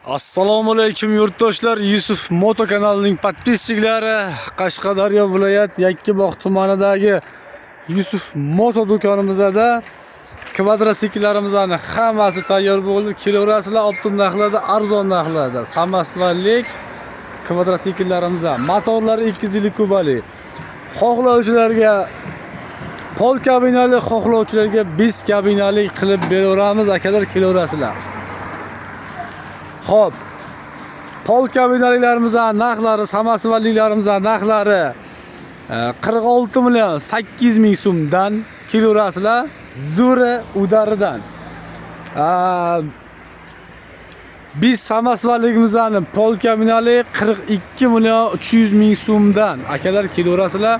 Assalomu alaykum yurtdoshlar. Yusuf Moto kanalining podpischiklari, Qashqadaryo viloyat Yakkabog' tumanidagi Yusuf Moto do'konimizda kvadrotsikllarimizni hammasi tayyor bo'ldi. Kilogrammlar optim narxlarda, arzon narxlarda samasvallik kvadrotsikillarimiz, motorlari 200 kubali. Xohlovchilarga pol kabinali, xohlovchilarga bis kabinali qilib beraveramiz akalar, kilogrammlar. Xo'p, pol kabinaliklarimizning narxlari, samasvalliklarimizning narxlari 46 million 800 ming so'mdan kilogrammlar zura udaridan. Biz samasvalligimizning pol kabinali 42 million 300 ming so'mdan akalar, kilogrammlar.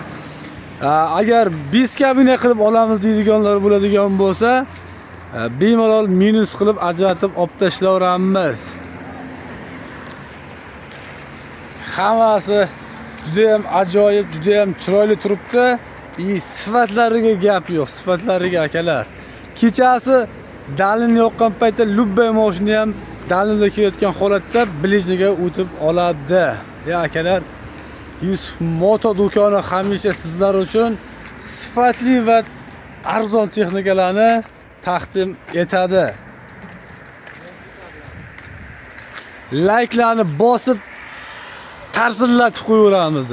Agar biz kabina qilib olamiz deydiganlar bo'ladigan bo'lsa, bemalol minus qilib ajratib olib tashlayveramiz. Hammasi juda ham ajoyib, juda ham chiroyli turibdi. Sifatlariga gap yo'q, sifatlariga akalar. Kechasi dalin yoqqan paytda lubbay mashina ham dalinda kelayotgan holatda blижнеga o'tib oladi. Ya akalar, Yusuf Moto do'koni hamisha sizlar uchun sifatli va arzon texnikalarni taqdim etadi. Like'larni bosib tarsillatib qo'yaveramiz.